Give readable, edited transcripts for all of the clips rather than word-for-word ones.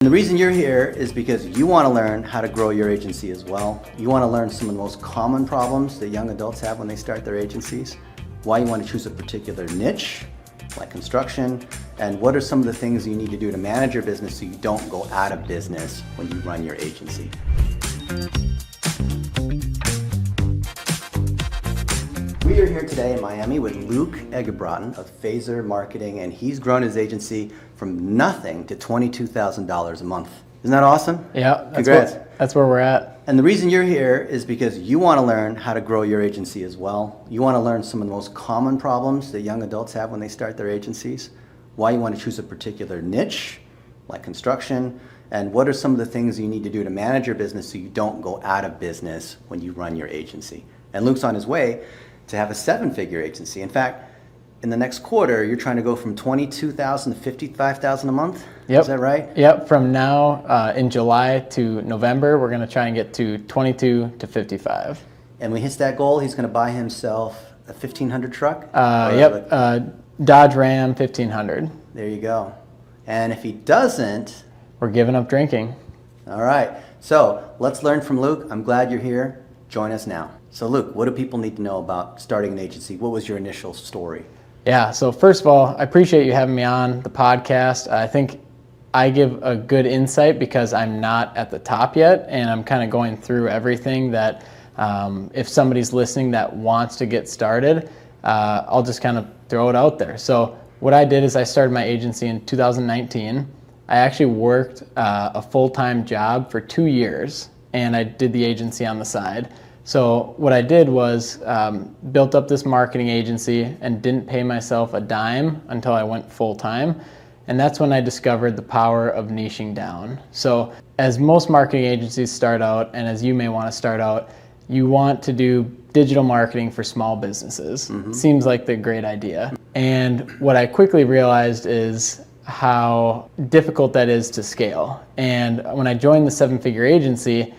And the reason you're here is because you want to learn how to grow your agency as well. You want to learn some of the most common problems that young adults have when they start their agencies, why you want to choose a particular niche, like construction, and what are some of the things you need to do to manage your business so you don't go out of business when you run your agency. We are here today in Miami with Luke Eggebraaten of Phaser Marketing, and he's grown his agency from nothing to $22,000 a month. Isn't that awesome? Yeah, Congrats. That's where we're at. And the reason you're here is because you want to learn how to grow your agency as well. You want to learn some of the most common problems that young adults have when they start their agencies, why you want to choose a particular niche, like construction, and what are some of the things you need to do to manage your business so you don't go out of business when you run your agency. And Luke's on his way to have a seven-figure agency. In fact, in the next quarter, you're trying to go from $22,000 to $55,000 a month? Yep. Is that right? Yep. From now in July to November, we're going to try and get to 22 to 55. And when he hits that goal, he's going to buy himself a 1500 truck? Dodge Ram 1500. There you go. And if he doesn't, we're giving up drinking. All right. So let's learn from Luke. I'm glad you're here. Join us now. So Luke, what do people need to know about starting an agency? What was your initial story? Yeah, so first of all, I appreciate you having me on the podcast. I think I give a good insight because I'm not at the top yet, and I'm kind of going through everything that if somebody's listening that wants to get started, I'll just kind of throw it out there. So what I did is I started my agency in 2019. I actually worked a full-time job for 2 years, and I did the agency on the side. So what I did was built up this marketing agency and didn't pay myself a dime until I went full-time. And that's when I discovered the power of niching down. So as most marketing agencies start out, and as you may want to start out, you want to do digital marketing for small businesses. Mm-hmm. Seems like the great idea. And what I quickly realized is how difficult that is to scale. And when I joined the seven-figure agency,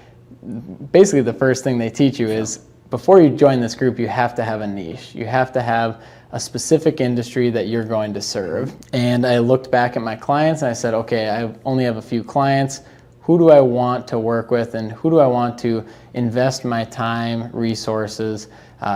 basically the first thing they teach you is before you join this group, you have to have a niche. You have to have a specific industry that you're going to serve. And I looked back at my clients and I said, okay, I only have a few clients. Who do I want to work with and who do I want to invest my time, resources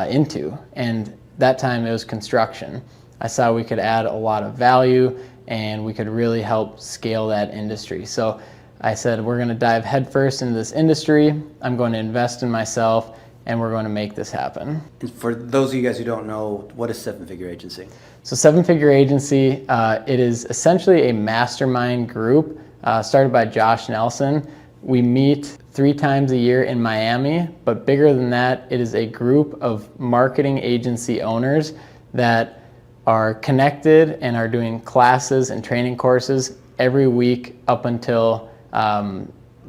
into? And that time it was construction. I saw we could add a lot of value and we could really help scale that industry. So I said, we're going to dive headfirst into this industry. I'm going to invest in myself, and we're going to make this happen. And for those of you guys who don't know, what is seven-figure agency? So seven-figure agency, it is essentially a mastermind group started by Josh Nelson. We meet 3 times a year in Miami, but bigger than that, it is a group of marketing agency owners that are connected and are doing classes and training courses every week up until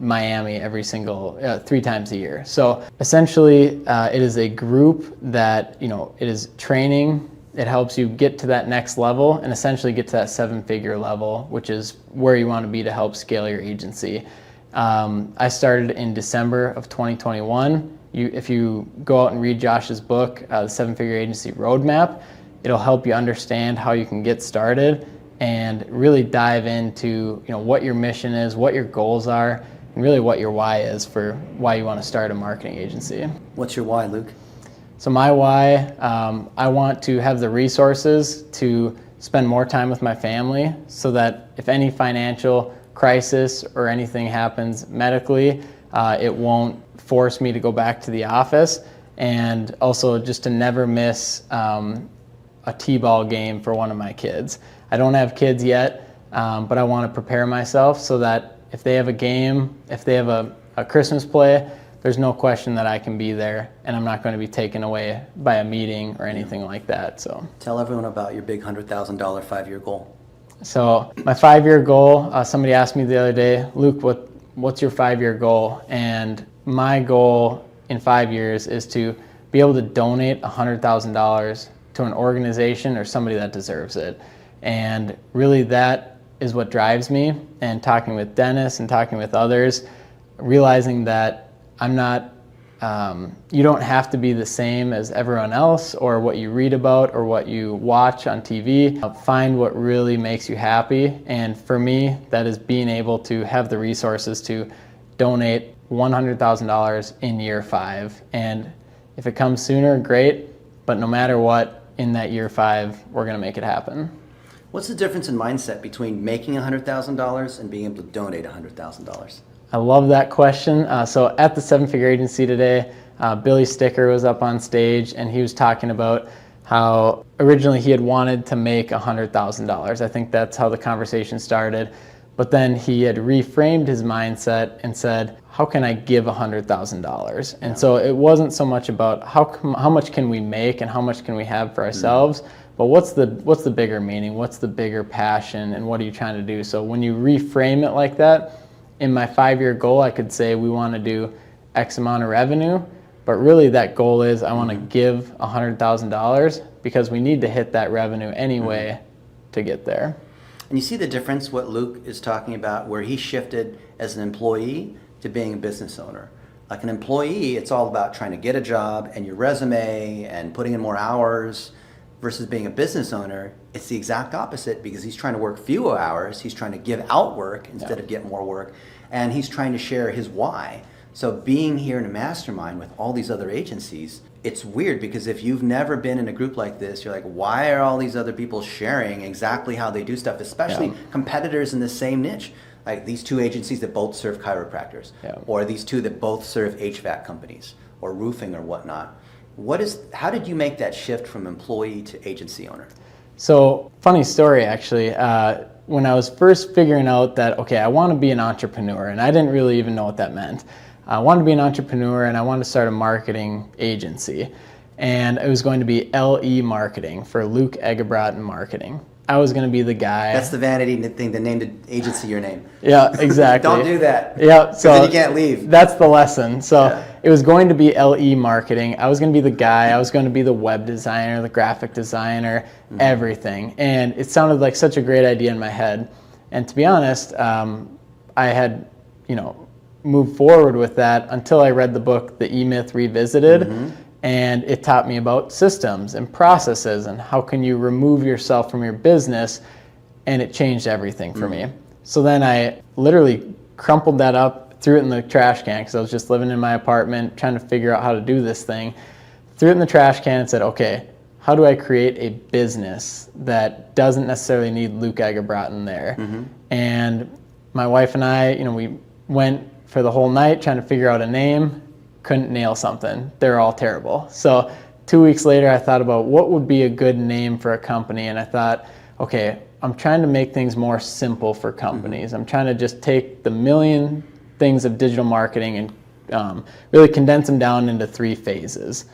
Miami every single 3 times a year. So essentially, it is a group that, it is training. It helps you get to that next level and essentially get to that seven-figure level, which is where you want to be to help scale your agency. I started in December of 2021. If you go out and read Josh's book, The Seven-Figure Agency Roadmap, it'll help you understand how you can get started and really dive into what your mission is, what your goals are, and really what your why is for why you want to start a marketing agency. What's your why, Luke? So my why, I want to have the resources to spend more time with my family so that if any financial crisis or anything happens medically, it won't force me to go back to the office, and also just to never miss a t-ball game for one of my kids. I don't have kids yet, but I want to prepare myself so that if they have a game, if they have a Christmas play, there's no question that I can be there and I'm not going to be taken away by a meeting or anything like that. So tell everyone about your big $100,000 5-year goal. So my 5-year goal, somebody asked me the other day, Luke, what's your 5-year goal? And my goal in 5 years is to be able to donate $100,000 to an organization or somebody that deserves it. And really that is what drives me. And talking with Dennis and talking with others, realizing that I'm not you don't have to be the same as everyone else or what you read about or what you watch on TV. Find what really makes you happy. And for me, that is being able to have the resources to donate $100,000 in year 5. And if it comes sooner, great. But no matter what, in that year 5, we're going to make it happen. What's the difference in mindset between making $100,000 and being able to donate $100,000? I love that question. So at the 7-Figure Agency today, Billy Sticker was up on stage and he was talking about how originally he had wanted to make $100,000. I think that's how the conversation started. But then he had reframed his mindset and said, how can I give $100,000? And so it wasn't so much about how much can we make and how much can we have for ourselves, but what's the bigger meaning? What's the bigger passion and what are you trying to do? So when you reframe it like that, in my 5-year goal, I could say we want to do X amount of revenue, but really that goal is I want to give $100,000 because we need to hit that revenue anyway to get there. And you see the difference, what Luke is talking about, where he shifted as an employee to being a business owner. Like an employee, it's all about trying to get a job and your resume and putting in more hours, versus being a business owner, it's the exact opposite because he's trying to work fewer hours, he's trying to give out work instead of get more work, and he's trying to share his why. So being here in a mastermind with all these other agencies, it's weird because if you've never been in a group like this, you're like, why are all these other people sharing exactly how they do stuff, especially competitors in the same niche? Like these 2 agencies that both serve chiropractors, or these 2 that both serve HVAC companies, or roofing or whatnot. How did you make that shift from employee to agency owner? So funny story actually. When I was first figuring out that, okay, I want to be an entrepreneur, and I didn't really even know what that meant. I wanted to be an entrepreneur and I wanted to start a marketing agency. And it was going to be LE Marketing for Luke Eggebraaten Marketing. I was going to be the guy. That's the vanity thing that named the agency your name. Yeah, exactly. Don't do that. Yeah, so then you can't leave. That's the lesson. So it was going to be LE Marketing. I was going to be the guy. I was going to be the web designer, the graphic designer, everything. And it sounded like such a great idea in my head. And to be honest, I had, moved forward with that until I read the book, The E-Myth Revisited. And it taught me about systems and processes and how can you remove yourself from your business, and it changed everything for me. So then I literally crumpled that up, threw it in the trash can because I was just living in my apartment trying to figure out how to do this thing. Threw it in the trash can and said, okay, how do I create a business that doesn't necessarily need Luke Eggebraaten there? And my wife and I, we went for the whole night trying to figure out a name. Couldn't nail something. They're all terrible. So 2 weeks later, I thought about what would be a good name for a company. And I thought, okay, I'm trying to make things more simple for companies. I'm trying to just take the million things of digital marketing and really condense them down into 3 phases.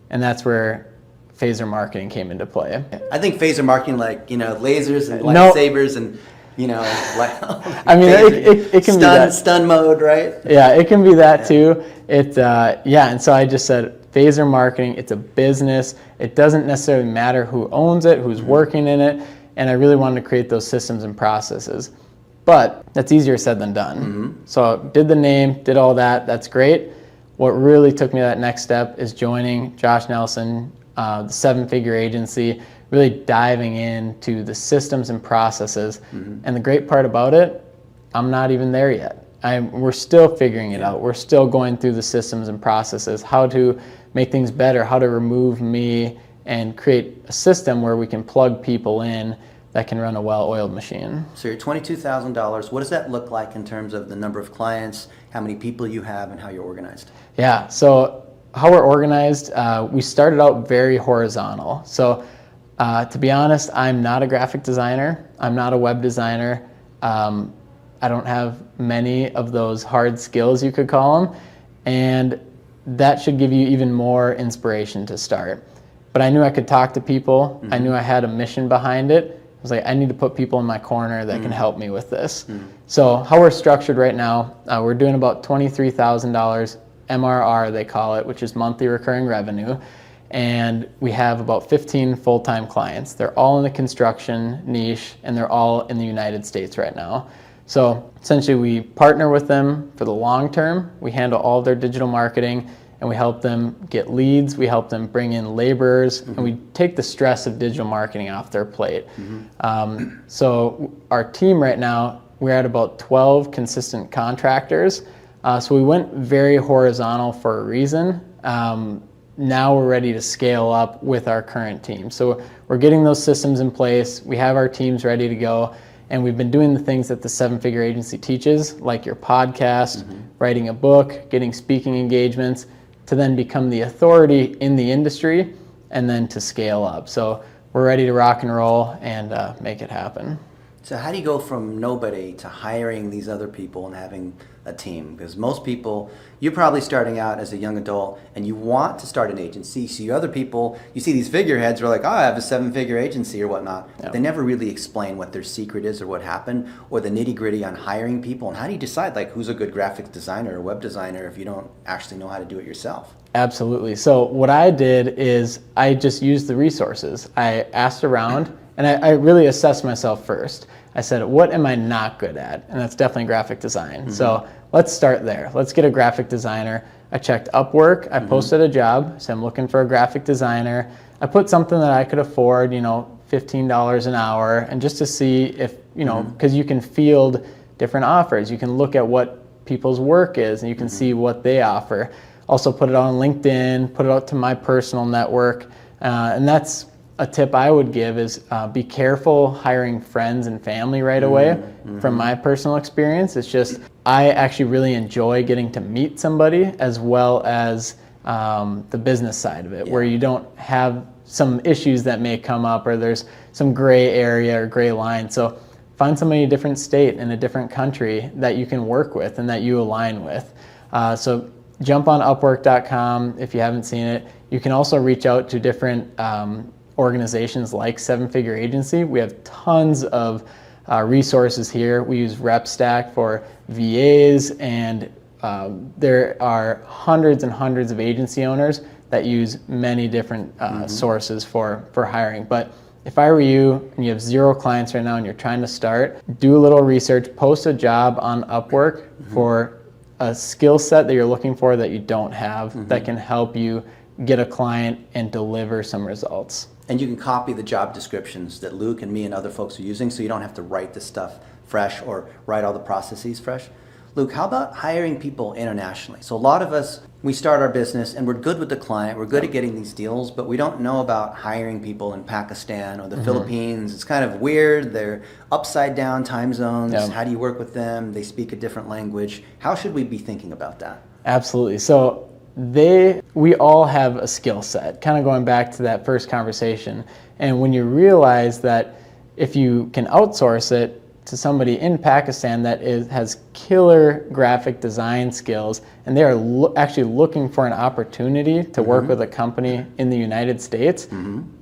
And that's where phaser marketing came into play. I think phaser marketing, like, lasers and lightsabers and I mean, it can be that. Stun mode, right? Yeah, it can be that too. And so I just said, phaser marketing, it's a business. It doesn't necessarily matter who owns it, who's working in it, and I really wanted to create those systems and processes. But that's easier said than done. So did the name, did all that, that's great. What really took me to that next step is joining Josh Nelson, the 7-Figure Agency, really diving into the systems and processes. And the great part about it, I'm not even there yet. We're still figuring it out. We're still going through the systems and processes, how to make things better, how to remove me and create a system where we can plug people in that can run a well-oiled machine. So you're $22,000. What does that look like in terms of the number of clients, how many people you have, and how you're organized? Yeah, so how we're organized, we started out very horizontal. So to be honest, I'm not a graphic designer. I'm not a web designer. I don't have many of those hard skills, you could call them. And that should give you even more inspiration to start. But I knew I could talk to people. I knew I had a mission behind it. I was like, I need to put people in my corner that can help me with this. So how we're structured right now, we're doing about $23,000 MRR, they call it, which is monthly recurring revenue. And we have about 15 full-time clients. They're all in the construction niche, and they're all in the United States right now. So essentially we partner with them for the long term. We handle all of their digital marketing, and we help them get leads, we help them bring in laborers, and we take the stress of digital marketing off their plate. So our team right now, we're at about 12 consistent contractors. So we went very horizontal for a reason. Now we're ready to scale up with our current team. So we're getting those systems in place. We have our teams ready to go. And we've been doing the things that the seven-figure agency teaches, like your podcast, writing a book, getting speaking engagements, to then become the authority in the industry and then to scale up. So we're ready to rock and roll and make it happen. So how do you go from nobody to hiring these other people and having a team? Because most people, you're probably starting out as a young adult and you want to start an agency. So you other people, you see these figureheads who are like, oh, I have a seven-figure agency or whatnot. But they never really explain what their secret is or what happened or the nitty-gritty on hiring people. And how do you decide like who's a good graphic designer or web designer if you don't actually know how to do it yourself? Absolutely. So what I did is I just used the resources. I asked around and I really assessed myself first. I said, what am I not good at? And that's definitely graphic design. So let's start there. Let's get a graphic designer. I checked Upwork. I posted a job. So I'm looking for a graphic designer. I put something that I could afford, $15 an hour, and just to see if, because you can field different offers. You can look at what people's work is and you can see what they offer. Also put it on LinkedIn, put it out to my personal network. And that's a tip I would give is be careful hiring friends and family right away. From my personal experience, it's just I actually really enjoy getting to meet somebody as well as the business side of it, where you don't have some issues that may come up or there's some gray area or gray line. So find somebody in a different state, in a different country that you can work with and that you align with. So jump on Upwork.com if you haven't seen it. You can also reach out to different organizations like Seven Figure Agency. We have tons of resources here. We use RepStack for VAs, and there are hundreds and hundreds of agency owners that use many different sources for hiring. But if I were you and you have 0 clients right now and you're trying to start, do a little research, post a job on Upwork for a skill set that you're looking for that you don't have that can help you get a client and deliver some results. And you can copy the job descriptions that Luke and me and other folks are using so you don't have to write this stuff fresh or write all the processes fresh. Luke, how about hiring people internationally? So a lot of us, we start our business and we're good with the client, we're good at getting these deals, but we don't know about hiring people in Pakistan or the Philippines. It's kind of weird. They're upside down time zones. How do you work with them? They speak a different language. How should we be thinking about that? Absolutely. So we all have a skill set, kind of going back to that first conversation. And when you realize that if you can outsource it to somebody in Pakistan that has killer graphic design skills, and they are actually looking for an opportunity to work with a company in the United States,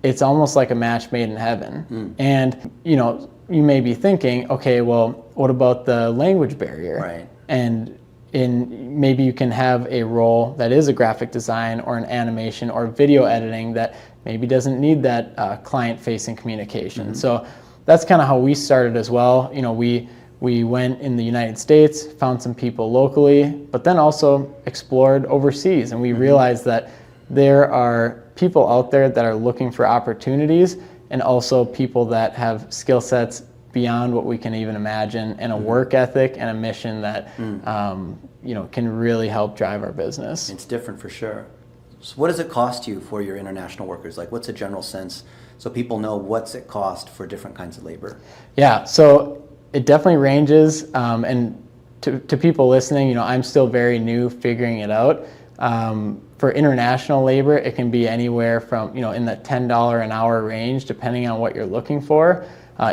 it's almost like a match made in heaven. And, you may be thinking, okay, well, what about the language barrier? Right. And maybe you can have a role that is a graphic design or an animation or video editing that maybe doesn't need that client-facing communication. So that's kind of how we started as well. We went in the United States, found some people locally, but then also explored overseas. And we realized that there are people out there that are looking for opportunities and also people that have skill sets beyond what we can even imagine, and a work ethic and a mission that can really help drive our business. It's different for sure. So what does it cost you for your international workers? Like, what's a general sense so people know what's it cost for different kinds of labor? Yeah, so it definitely ranges, and to people listening, I'm still very new figuring it out. For international labor, it can be anywhere from, in the $10 an hour range, depending on what you're looking for.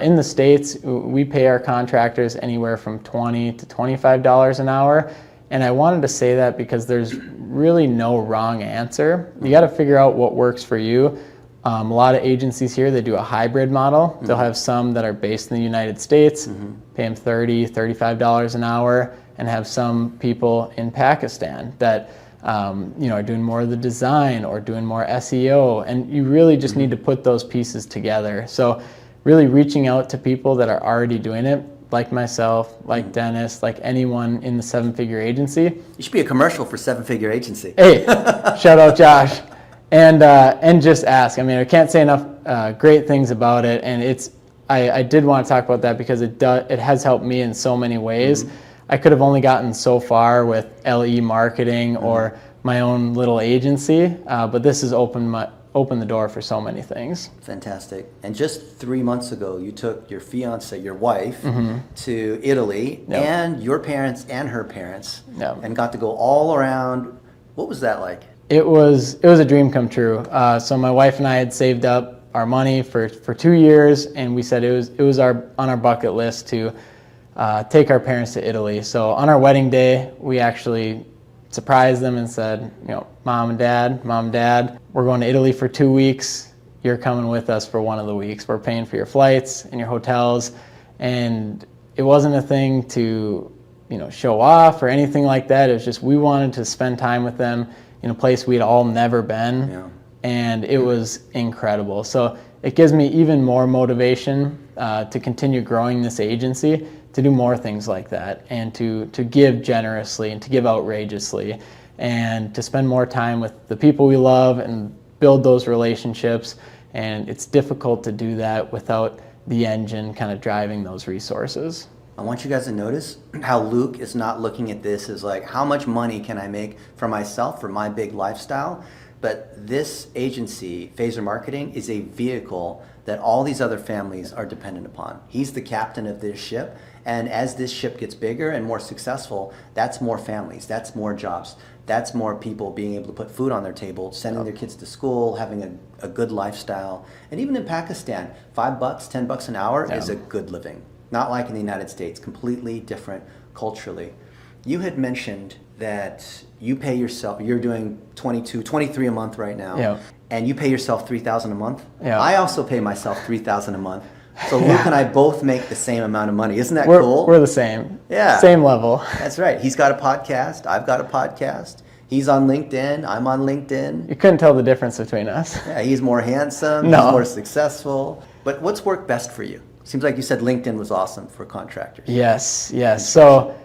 In the States, we pay our contractors anywhere from $20 to $25 an hour. And I wanted to say that because there's really no wrong answer. You got to figure out what works for you. A lot of agencies here, they do a hybrid model. They'll have some that are based in the United States, pay them $30, $35 an hour, and have some people in Pakistan that are doing more of the design or doing more SEO. And you really just need to put those pieces together. So really reaching out to people that are already doing it, like myself, like Dennis, like anyone in the seven-figure agency. You should be a commercial for seven-figure agency. Hey, shout out Josh. And just ask. I mean, I can't say enough great things about it, and I did want to talk about that because it has helped me in so many ways. I could have only gotten so far with LE marketing or my own little agency, but this has opened the door for so many things. Fantastic. And just 3 months ago, you took your fiance, your wife, to Italy, and your parents and her parents, and got to go all around. What was that like? It was a dream come true. So my wife and I had saved up our money for 2 years, and we said it was on our bucket list to take our parents to Italy. So on our wedding day, we actually surprised them and said, Mom and Dad, we're going to Italy for 2 weeks. You're coming with us for one of the weeks. We're paying for your flights and your hotels. And it wasn't a thing to, show off or anything like that. It was just we wanted to spend time with them in a place we'd all never been. Yeah. And it was incredible. So it gives me even more motivation to continue growing this agency, to do more things like that, and to give generously and to give outrageously, and to spend more time with the people we love and build those relationships. And it's difficult to do that without the engine kind of driving those resources. I want you guys to notice how Luke is not looking at this as like, how much money can I make for myself, for my big lifestyle? But this agency, Phaser Marketing, is a vehicle that all these other families are dependent upon. He's the captain of this ship, and as this ship gets bigger and more successful, that's more families, that's more jobs, that's more people being able to put food on their table, sending their kids to school, having a good lifestyle. And even in Pakistan, $5, $10 an hour is a good living. Not like in the United States, completely different culturally. You had mentioned that you pay yourself, you're doing 23 a month right now, and you pay yourself $3,000 a month. I also pay myself $3,000 a month. So Luke and I both make the same amount of money. Isn't that cool? We're the same. Yeah. Same level. That's right. He's got a podcast. I've got a podcast. He's on LinkedIn. I'm on LinkedIn. You couldn't tell the difference between us. Yeah, he's more handsome. He's more successful. But what's worked best for you? Seems like you said LinkedIn was awesome for contractors. Yes. So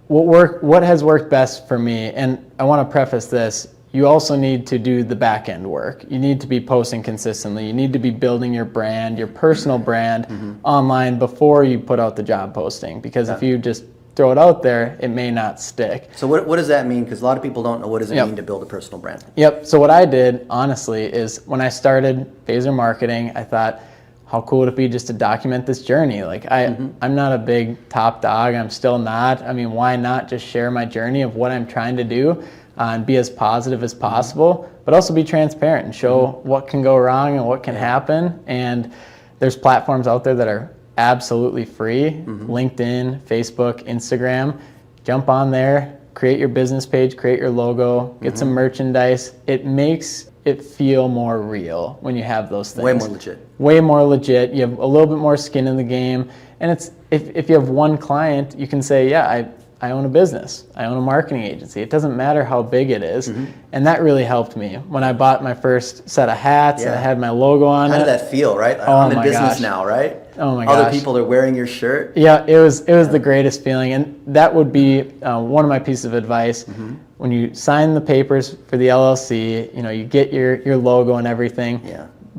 what has worked best for me, and I want to preface this, you also need to do the back end work. You need to be posting consistently. You need to be building your brand, your personal brand online before you put out the job posting. Because if you just throw it out there, it may not stick. So what does that mean? Because a lot of people don't know what does it mean to build a personal brand. So what I did, honestly, is when I started Phaser Marketing, I thought, how cool would it be just to document this journey? Like I'm not a big top dog. I'm still not. I mean, why not just share my journey of what I'm trying to do and be as positive as possible, but also be transparent and show what can go wrong and what can happen. And there's platforms out there that are absolutely free. LinkedIn, Facebook, Instagram. Jump on there, create your business page, create your logo, get some merchandise. It makes it feel more real when you have those things. Way more legit. Way more legit. You have a little bit more skin in the game. And it's if you have one client, you can say, yeah, I own a business. I own a marketing agency. It doesn't matter how big it is. And that really helped me. When I bought my first set of hats and I had my logo on How did that feel, right? I'm in business now, right? Oh my gosh. Other people are wearing your shirt. Yeah, it was the greatest feeling. And that would be one of my pieces of advice. When you sign the papers for the LLC, you get your logo and everything.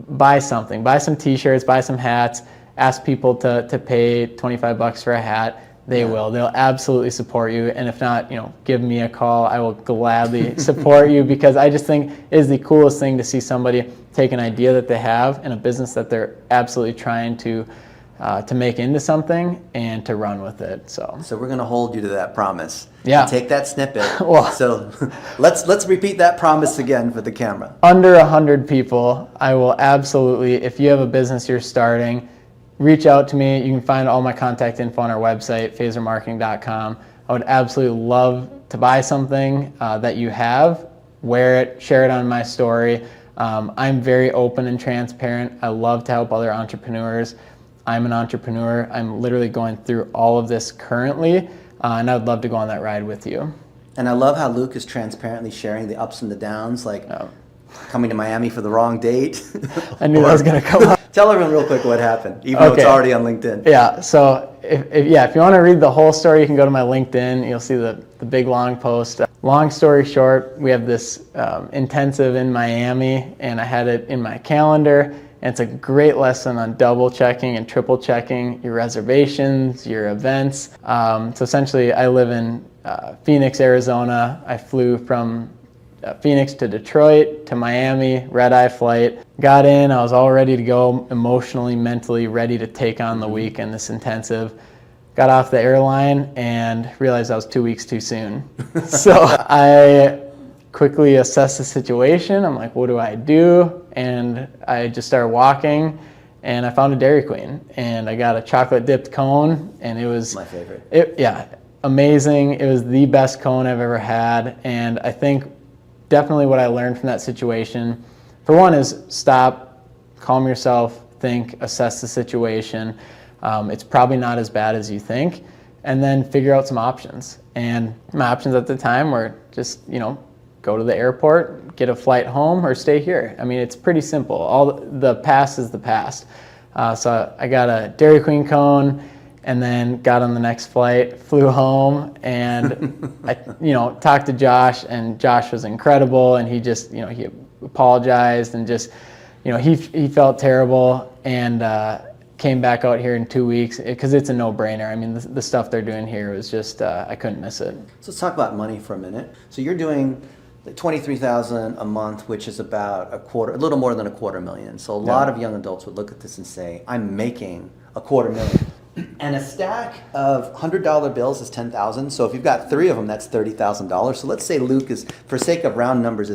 Buy something. Buy some t-shirts, buy some hats. Ask people to pay $25 for a hat. They will. They'll absolutely support you. And if not, give me a call. I will gladly support you, because I just think it is the coolest thing to see somebody take an idea that they have in a business that they're absolutely trying to make into something and to run with it. So we're going to hold you to that promise. Yeah. Take that snippet. So let's repeat that promise again for the camera. Under 100 people, I will absolutely, if you have a business you're starting, reach out to me. You can find all my contact info on our website, phasermarketing.com. I would absolutely love to buy something that you have, wear it, share it on my story. I'm very open and transparent. I love to help other entrepreneurs. I'm an entrepreneur. I'm literally going through all of this currently, and I would love to go on that ride with you. And I love how Luke is transparently sharing the ups and the downs, like coming to Miami for the wrong date. I knew that was going to come up. Tell everyone real quick what happened, even though it's already on LinkedIn. Yeah, so if you want to read the whole story, you can go to my LinkedIn. You'll see the big long post. Long story short, we have this intensive in Miami, and I had it in my calendar. And it's a great lesson on double checking and triple checking your reservations, your events. So essentially, I live in Phoenix, Arizona. I flew from Phoenix to Detroit to Miami, red-eye flight. Got in, I was all ready to go, emotionally, mentally ready to take on the week and this intensive. Got off the airline and realized I was 2 weeks too soon. So I quickly assessed the situation. I'm like, what do I do? And I just started walking, and I found a Dairy Queen, and I got a chocolate dipped cone, and it was my favorite. Amazing. It was the best cone I've ever had, and I think definitely what I learned from that situation, for one, is stop, calm yourself, think, assess the situation. It's probably not as bad as you think, and then figure out some options. And my options at the time were just, go to the airport, get a flight home, or stay here. I mean, it's pretty simple. All the past is the past. So I got a Dairy Queen cone, and then got on the next flight, flew home, and I, talked to Josh, and Josh was incredible, and he just, he apologized and just, he felt terrible, and came back out here in 2 weeks because it's a no-brainer. I mean, the stuff they're doing here was just, I couldn't miss it. So let's talk about money for a minute. So you're doing $23,000 a month, which is about a little more than $250,000. So a lot of young adults would look at this and say, I'm making $250,000. And a stack of $100 bills is $10,000. So if you've got 3 of them, that's $30,000. So let's say Luke is, for sake of round numbers,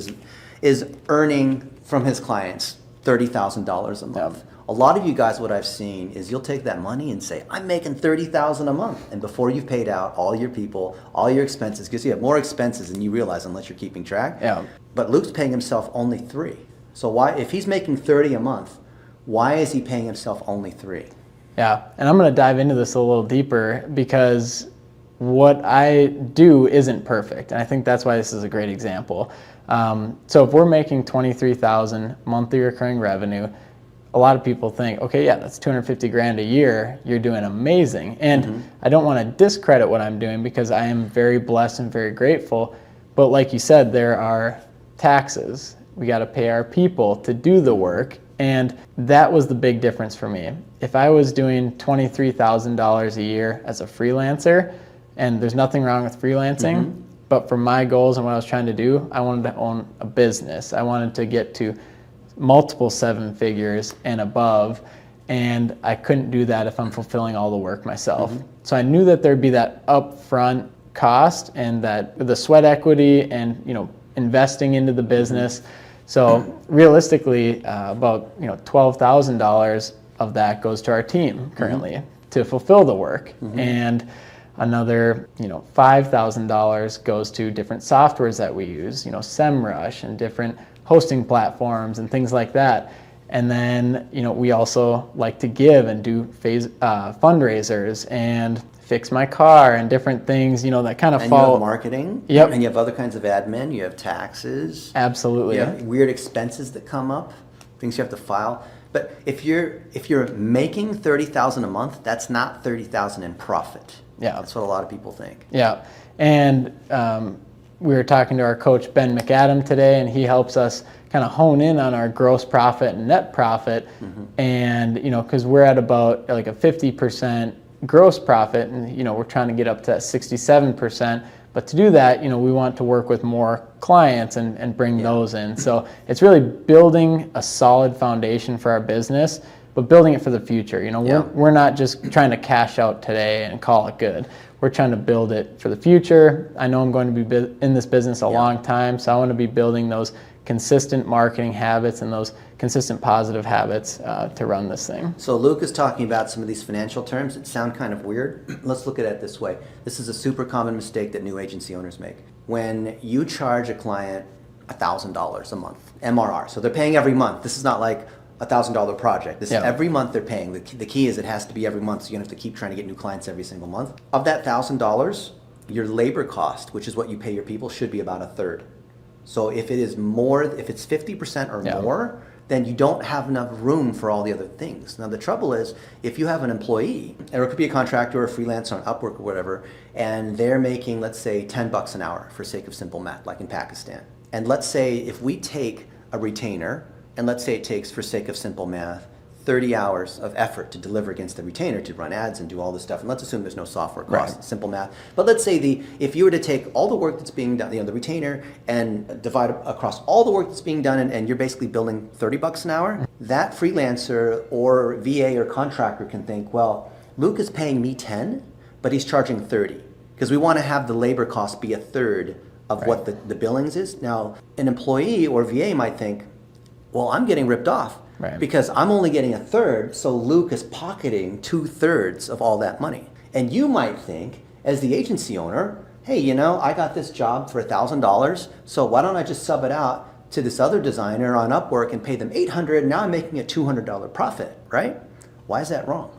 is earning from his clients $30,000 a month. Yep. A lot of you guys, what I've seen is you'll take that money and say, I'm making $30,000 a month. And before you've paid out all your people, all your expenses, because you have more expenses than you realize unless you're keeping track. Yeah. But Luke's paying himself only 3. So why, if he's making 30 a month, why is he paying himself only 3? Yeah, and I'm going to dive into this a little deeper because what I do isn't perfect, and I think that's why this is a great example. So if we're making $23,000 monthly recurring revenue, a lot of people think, okay, yeah, that's $250,000 a year. You're doing amazing, and I don't want to discredit what I'm doing because I am very blessed and very grateful. But like you said, there are taxes. We got to pay our people to do the work. And that was the big difference for me. If I was doing $23,000 a year as a freelancer, and there's nothing wrong with freelancing, but for my goals and what I was trying to do, I wanted to own a business. I wanted to get to multiple 7 figures and above, and I couldn't do that if I'm fulfilling all the work myself. So I knew that there'd be that upfront cost and that the sweat equity and investing into the business. So realistically, about $12,000 of that goes to our team currently to fulfill the work, and another $5,000 goes to different softwares that we use, SEMrush and different hosting platforms and things like that. And then we also like to give and do fundraisers and fix my car and different things, that kind of and fall. You have marketing. Yep. And you have other kinds of admin. You have taxes. Absolutely. You have weird expenses that come up, things you have to file. But if you're making $30,000 a month, that's not $30,000 in profit. Yeah. That's what a lot of people think. Yeah. And we were talking to our coach, Ben McAdam, today, and he helps us kind of hone in on our gross profit and net profit. And, because we're at about like a 50% gross profit, and we're trying to get up to 67%. But to do that, we want to work with more clients and bring those in. So it's really building a solid foundation for our business, but building it for the future. We're not just trying to cash out today and call it good. We're trying to build it for the future. I know I'm going to be in this business a long time, so I want to be building those consistent marketing habits and those consistent positive habits to run this thing. So Luke is talking about some of these financial terms that sound kind of weird. Let's look at it this way. This is a super common mistake that new agency owners make. When you charge a client $1,000 a month, MRR, so they're paying every month. This is not like $1,000 project. This is every month they're paying. The key is it has to be every month, so you don't have to keep trying to get new clients every single month. Of that $1,000, your labor cost, which is what you pay your people, should be about a third. So if it is more, if it's 50% or more, then you don't have enough room for all the other things. Now the trouble is, if you have an employee, or it could be a contractor or a freelancer on Upwork or whatever, and they're making, let's say, $10 an hour for sake of simple math, like in Pakistan. And let's say if we take a retainer, and let's say it takes, for sake of simple math, 30 hours of effort to deliver against the retainer, to run ads and do all this stuff. And let's assume there's no software cost, Right. simple math. But let's say if you were to take all the work that's being done, the retainer, and divide it across all the work that's being done, and you're basically billing $30 an hour, that freelancer or VA or contractor can think, well, Luke is paying me 10, but he's charging 30. Because we want to have the labor cost be a third of what the billings is. Now, an employee or VA might think, well, I'm getting ripped off. Right. Because I'm only getting a third, so Luke is pocketing 2/3 of all that money. And you might think, as the agency owner, hey, I got this job for $1,000, so why don't I just sub it out to this other designer on Upwork and pay them $800, and now I'm making a $200 profit, right? Why is that wrong?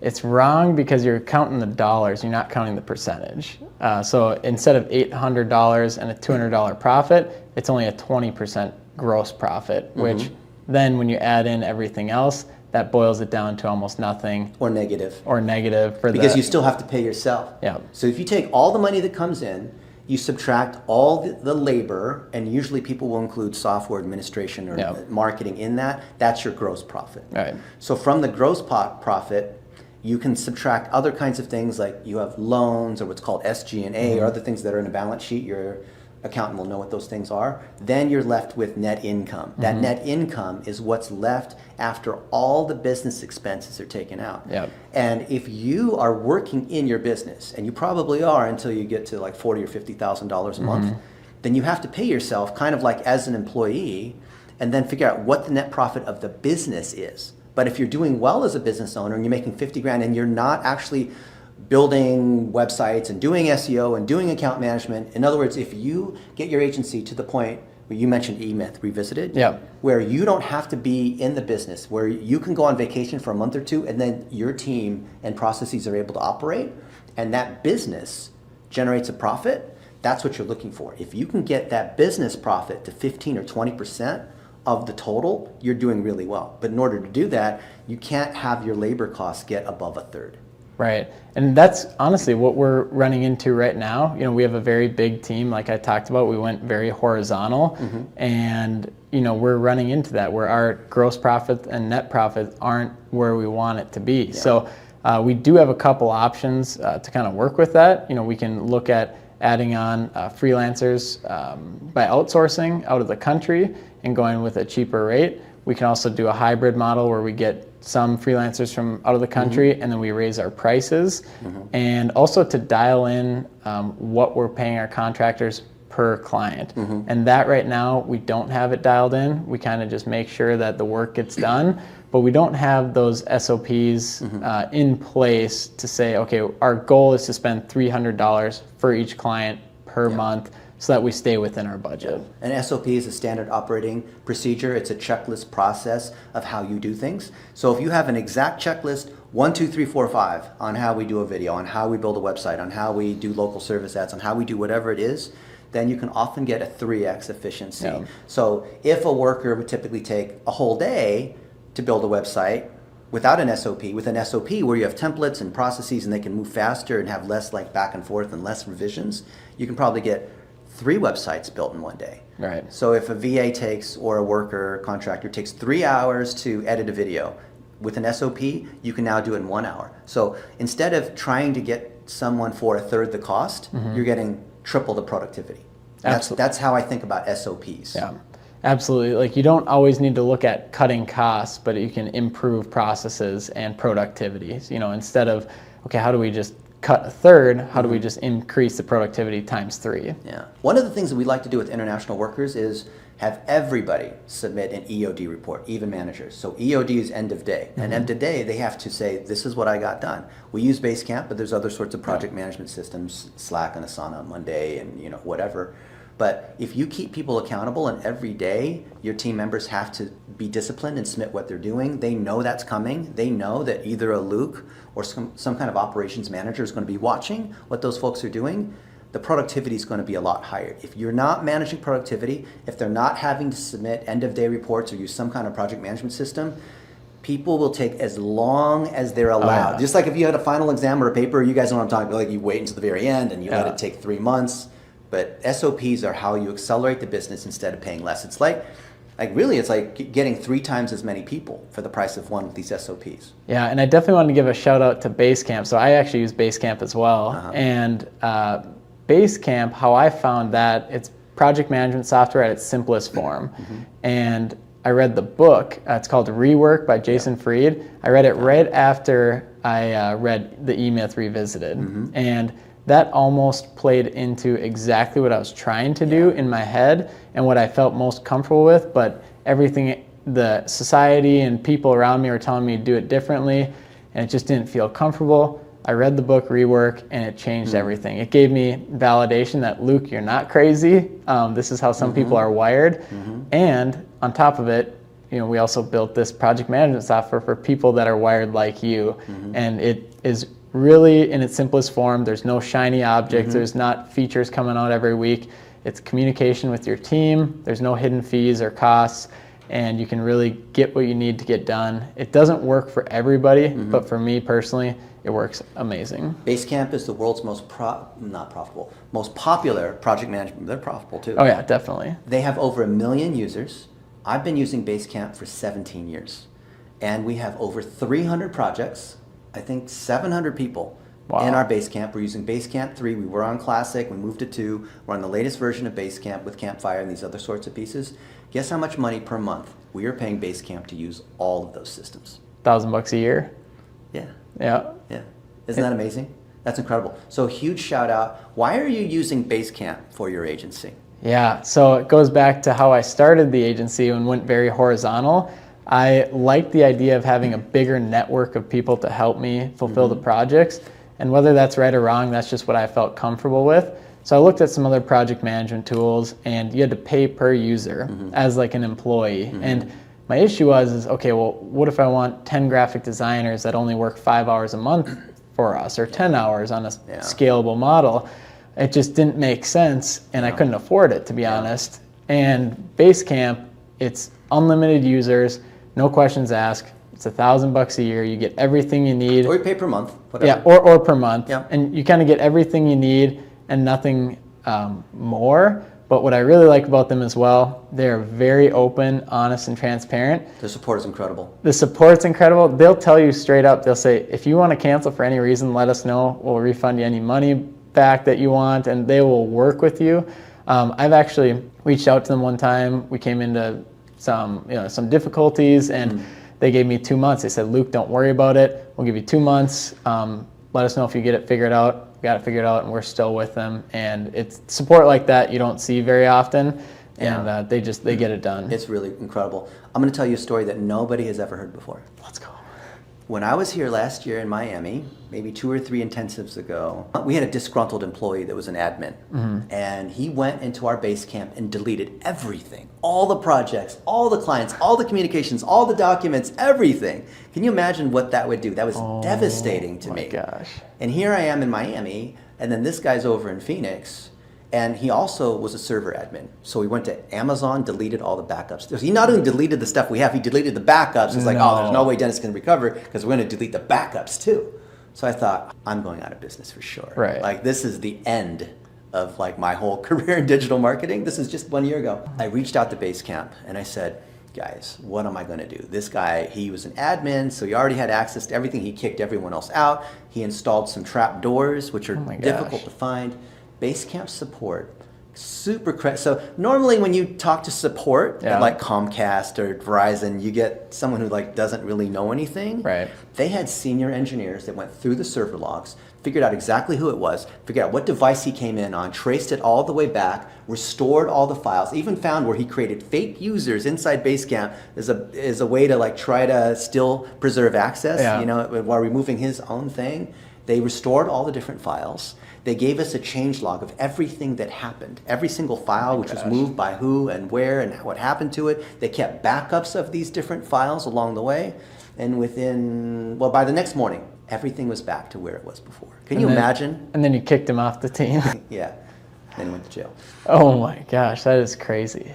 It's wrong because you're counting the dollars, you're not counting the percentage. So instead of $800 and a $200 profit, it's only a 20% gross profit, which then when you add in everything else, that boils it down to almost nothing. Or negative. Because you still have to pay yourself. Yeah. So if you take all the money that comes in, you subtract all the labor, and usually people will include software administration or marketing in that, that's your gross profit. Right. So from the gross profit, you can subtract other kinds of things, like you have loans or what's called SG&A or other things that are in a balance sheet. Your accountant will know what those things are. Then you're left with net income. That net income is what's left after all the business expenses are taken out. Yep. And if you are working in your business, and you probably are until you get to like $40,000 or $50,000 a month, then you have to pay yourself kind of like as an employee, and then figure out what the net profit of the business is. But if you're doing well as a business owner and you're making 50 grand and you're not actually building websites and doing SEO and doing account management, in other words, if you get your agency to the point where you mentioned E-Myth Revisited, where you don't have to be in the business, where you can go on vacation for a month or two and then your team and processes are able to operate, and that business generates a profit, that's what you're looking for. If you can get that business profit to 15 or 20% of the total, you're doing really well. But in order to do that, you can't have your labor costs get above a third. Right. And that's honestly what we're running into right now. We have a very big team, like I talked about. We went very horizontal, and we're running into that where our gross profit and net profit aren't where we want it to be. So we do have a couple options to kind of work with that. We can look at adding on freelancers by outsourcing out of the country and going with a cheaper rate. We can also do a hybrid model where we get some freelancers from out of the country and then we raise our prices. And also to dial in what we're paying our contractors per client. And that right now, we don't have it dialed in. We kind of just make sure that the work gets done, but we don't have those SOPs in place to say, okay, our goal is to spend $300 for each client per month, so that we stay within our budget. An SOP is a standard operating procedure. It's a checklist process of how you do things. So if you have an exact checklist, 1, 2, 3, 4, 5, on how we do a video, on how we build a website, on how we do local service ads, on how we do whatever it is, then you can often get a 3x efficiency. So if a worker would typically take a whole day to build a website without an SOP, with an SOP where you have templates and processes and they can move faster and have less like back and forth and less revisions, you can probably get 3 websites built in one day. Right. So if a VA takes, or a worker, contractor takes 3 hours to edit a video, with an SOP, you can now do it in 1 hour. So instead of trying to get someone for a third the cost, you're getting triple the productivity. That's how I think about SOPs. Yeah, absolutely. Like, you don't always need to look at cutting costs, but you can improve processes and productivity. Instead of, okay, how do we just cut a third, how do we just increase the productivity times 3? Yeah. One of the things that we like to do with international workers is have everybody submit an EOD report, even managers. So EOD is end of day. And end of day, they have to say, this is what I got done. We use Basecamp, but there's other sorts of project management systems, Slack and Asana on Monday and whatever. But if you keep people accountable, and every day your team members have to be disciplined and submit what they're doing, they know that's coming. They know that either a Luke or some kind of operations manager is going to be watching what those folks are doing. the productivity is going to be a lot higher. If you're not managing productivity, if they're not having to submit end-of-day reports or use some kind of project management system, people will take as long as they're allowed. yeah. Just like if you had a final exam or a paper, you guys know what I'm talking about, like you wait until the very end and you let Yeah. it take 3 months. But SOPs are how you accelerate the business instead of paying less. It's like really, it's like getting 3 times as many people for the price of one with these SOPs. Yeah, and I definitely want to give a shout out to Basecamp. So I actually use Basecamp as well. And Basecamp, how I found that, it's project management software at its simplest form. And I read the book. It's called Rework by Jason Fried. I read it right after I read the E-Myth Revisited. And that almost played into exactly what I was trying to do in my head and what I felt most comfortable with, but everything, the society and people around me were telling me to do it differently, and it just didn't feel comfortable. I read the book Rework, and it changed everything. It gave me validation that, Luke, you're not crazy. This is how some people are wired. And on top of it, you know, we also built this project management software for people that are wired like you. And it is really in its simplest form. There's no shiny objects. There's not features coming out every week. It's communication with your team. There's no hidden fees or costs, and you can really get what you need to get done. It doesn't work for everybody, but for me personally, it works amazing. Basecamp is the world's most most popular project management. They're profitable too. Oh yeah, definitely. They have over 1 million users. I've been using Basecamp for 17 years, and we have over 300 projects. I think 700 people in our Basecamp. We're using Basecamp 3. We were on Classic. We moved to 2. We're on the latest version of Basecamp with Campfire and these other sorts of pieces. Guess how much money per month we are paying Basecamp to use all of those systems? $1,000 a year. Yeah. Yeah. Yeah. Isn't that amazing? That's incredible. So huge shout out. Why are you using Basecamp for your agency? Yeah, so it goes back to how I started the agency and went very horizontal. I like the idea of having a bigger network of people to help me fulfill the projects. And whether that's right or wrong, that's just what I felt comfortable with. So I looked at some other project management tools, and you had to pay per user as like an employee. And my issue was, okay, well, what if I want 10 graphic designers that only work 5 hours a month for us, or 10 hours on a scalable model? It just didn't make sense, and I couldn't afford it, to be honest. And Basecamp, it's unlimited users, no questions asked. It's $1,000 a year. You get everything you need. Or you pay per month, whatever. Yeah, or per month. Yeah. And you kind of get everything you need and nothing more. But what I really like about them as well, they're very open, honest, and transparent. The support is incredible. The support's incredible. They'll tell you straight up, they'll say, if you want to cancel for any reason, let us know. We'll refund you any money back that you want, and they will work with you. I've actually reached out to them one time. We came into some difficulties, and they gave me 2 months. They said, Luke, don't worry about it. We'll give you 2 months. Let us know if you get it figured out. We got it figured out, and we're still with them. And it's support like that you don't see very often, and they get it done. It's really incredible. I'm going to tell you a story that nobody has ever heard before. Let's go. When I was here last year in Miami, maybe 2 or 3 intensives ago, we had a disgruntled employee that was an admin. And he went into our Basecamp and deleted everything. All the projects, all the clients, all the communications, all the documents, everything. Can you imagine what that would do? That was devastating to me. Oh my gosh. And here I am in Miami, and then this guy's over in Phoenix, and he also was a server admin. So he went to Amazon, deleted all the backups. He not only deleted the stuff we have, he deleted the backups. It's like, oh, there's no way Dennis can recover because we're going to delete the backups too. So I thought, I'm going out of business for sure. Right. Like, this is the end of like my whole career in digital marketing. This is just 1 year ago. I reached out to Basecamp and I said, guys, what am I going to do? This guy, he was an admin, so he already had access to everything. He kicked everyone else out. He installed some trap doors, which are difficult to find. Basecamp support, super so normally when you talk to support at like Comcast or Verizon, you get someone who like doesn't really know anything. Right. They had senior engineers that went through the server logs, figured out exactly who it was, figured out what device he came in on, traced it all the way back, restored all the files, even found where he created fake users inside Basecamp as a way to like try to still preserve access, while removing his own thing. They restored all the different files. They gave us a change log of everything that happened, every single file, which was moved by who and where and what happened to it. They kept backups of these different files along the way. And by the next morning, everything was back to where it was before. Can you imagine? And then you kicked him off the team. Yeah. Then he went to jail. Oh my gosh, that is crazy.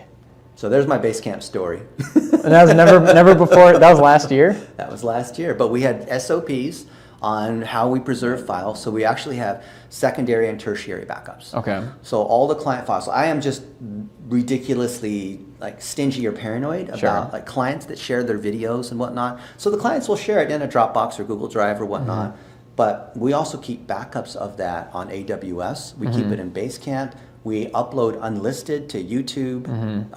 So there's my Basecamp story. And that was never before. That was last year. That was last year. But we had SOPs on how we preserve files. So we actually have secondary and tertiary backups. Okay. So all the client files. So I am just ridiculously like stingy or paranoid about like clients that share their videos and whatnot. So the clients will share it in a Dropbox or Google Drive or whatnot. But we also keep backups of that on AWS. We keep it in Basecamp. We upload unlisted to YouTube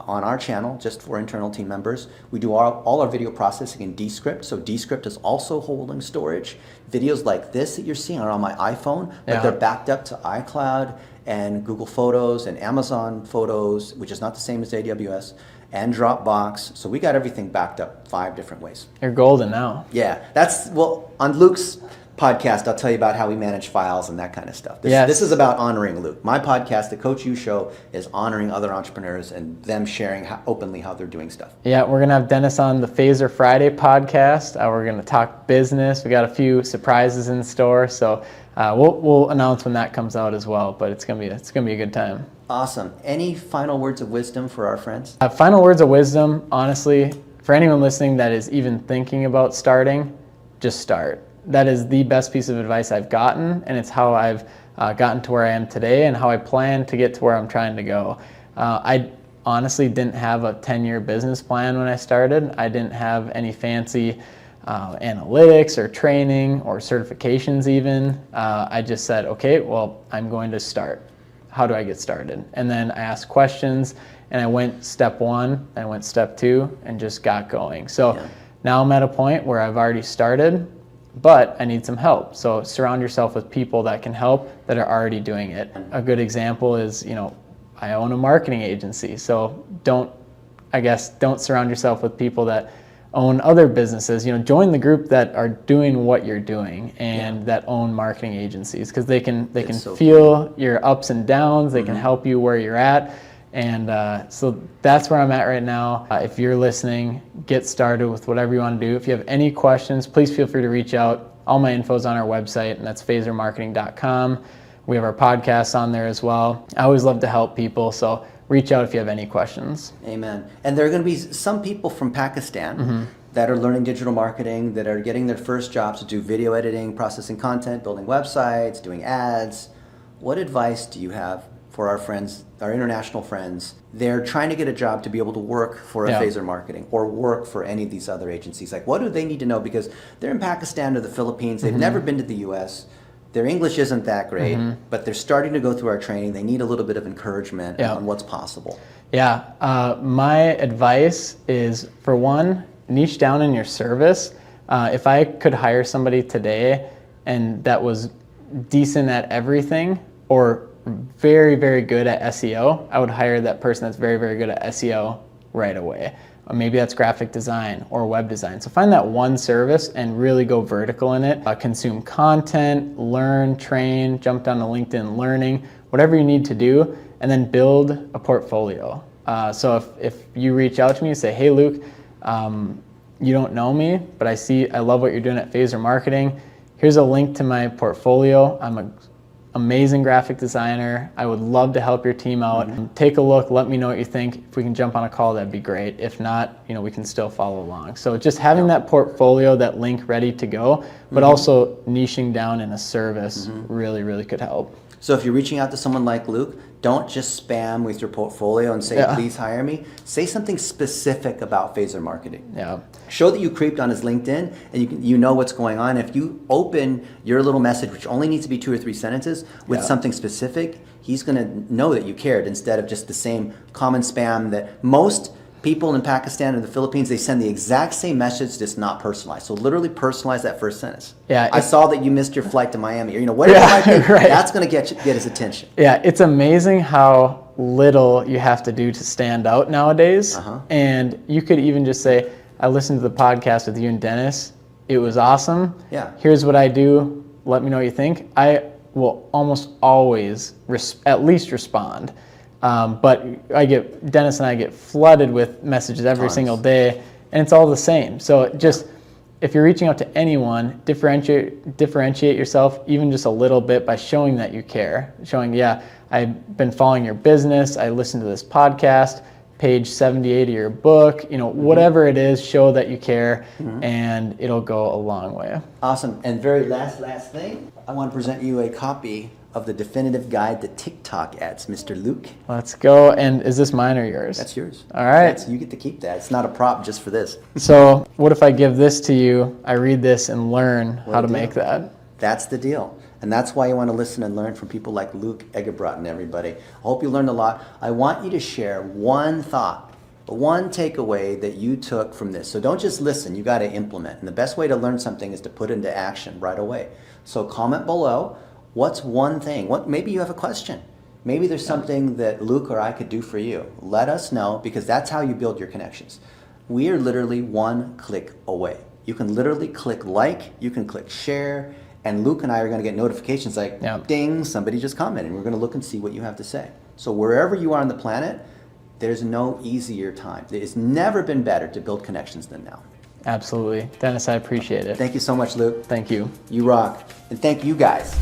on our channel just for internal team members. We do all our video processing in Descript. So Descript is also holding storage. Videos like this that you're seeing are on my iPhone, but they're backed up to iCloud and Google Photos and Amazon Photos, which is not the same as AWS, and Dropbox. So we got everything backed up 5 different ways. You're golden now. Yeah, that's, well, on Luke's podcast, I'll tell you about how we manage files and that kind of stuff. This is about honoring Luke. My podcast, the Coach U Show, is honoring other entrepreneurs and them sharing openly how they're doing stuff. Yeah, we're going to have Dennis on the Phaser Friday podcast. We're going to talk business. We got a few surprises in store, so we'll announce when that comes out as well. But it's gonna be a good time. Awesome. Any final words of wisdom for our friends? Final words of wisdom, honestly, for anyone listening that is even thinking about starting, just start. That is the best piece of advice I've gotten, and it's how I've gotten to where I am today and how I plan to get to where I'm trying to go. I honestly didn't have a 10-year business plan when I started. I didn't have any fancy analytics or training or certifications even. I just said, okay, well, I'm going to start. How do I get started? And then I asked questions, and I went step 1, I went step 2, and just got going. So now I'm at a point where I've already started, but I need some help. So surround yourself with people that can help, that are already doing it. A good example is, I own a marketing agency. So don't surround yourself with people that own other businesses. Join the group that are doing what you're doing and that own marketing agencies, because they can feel your ups and downs. They can help you where you're at. And so that's where I'm at right now. If you're listening, get started with whatever you want to do. If you have any questions, please feel free to reach out. All my info is on our website, and that's phasermarketing.com. We have our podcasts on there as well. I always love to help people, so reach out if you have any questions. Amen. And there are going to be some people from Pakistan that are learning digital marketing, that are getting their first jobs to do video editing, processing content, building websites, doing ads. What advice do you have for our friends, our international friends? They're trying to get a job to be able to work for a Phaser Marketing or work for any of these other agencies. Like, what do they need to know? Because they're in Pakistan or the Philippines. They've never been to the U.S. Their English isn't that great, but they're starting to go through our training. They need a little bit of encouragement on what's possible. Yeah. My advice is, for one, niche down in your service. If I could hire somebody today and that was decent at everything, or very, very good at SEO, I would hire that person that's very, very good at SEO right away. Or maybe that's graphic design or web design. So find that one service and really go vertical in it. Consume content, learn, train, jump down to LinkedIn Learning, whatever you need to do, and then build a portfolio. So if you reach out to me and say, hey, Luke, you don't know me, but I love what you're doing at Phaser Marketing. Here's a link to my portfolio. I'm an amazing graphic designer. I would love to help your team out. Take a look, let me know what you think. If we can jump on a call, that'd be great. If not, we can still follow along. So just having that portfolio, that link ready to go, but also niching down in a service really, really could help. So if you're reaching out to someone like Luke, don't just spam with your portfolio and say, please hire me. Say something specific about Phaser Marketing. Yeah. Show that you creeped on his LinkedIn and you know what's going on. If you open your little message, which only needs to be 2 or 3 sentences, with something specific, he's going to know that you cared, instead of just the same common spam that most people in Pakistan and the Philippines, they send the exact same message, just not personalized. So literally personalize that first sentence. Yeah, I saw that you missed your flight to Miami, or whatever it might be. That's going to get his attention. Yeah, it's amazing how little you have to do to stand out nowadays. And you could even just say, I listened to the podcast with you and Dennis. It was awesome. Yeah. Here's what I do. Let me know what you think. I will almost always at least respond. But Dennis and I get flooded with messages every single day, and it's all the same. So just, if you're reaching out to anyone, differentiate yourself even just a little bit by showing that you care. Showing, I I've been following your business, I listened to this podcast, page 78 of your book, whatever it is, show that you care, and it'll go a long way. Awesome. And very last thing, I want to present you a copy of the definitive guide to TikTok ads, Mr. Luke. Let's go. And is this mine or yours? That's yours. All right. You get to keep that. It's not a prop just for this. So what if I give this to you, I read this and learn how to make that? That's the deal. And that's why you want to listen and learn from people like Luke Eggebraaten, everybody. I hope you learned a lot. I want you to share one thought, one takeaway that you took from this. So don't just listen, you got to implement. And the best way to learn something is to put it into action right away. So comment below, what's one thing? Maybe you have a question. Maybe there's something that Luke or I could do for you. Let us know, because that's how you build your connections. We are literally one click away. You can literally click like, you can click share, and Luke and I are going to get notifications like, ding, somebody just commented. And we're going to look and see what you have to say. So wherever you are on the planet, there's no easier time. It's never been better to build connections than now. Absolutely. Dennis, I appreciate it. Thank you so much, Luke. Thank you. You rock. And thank you guys.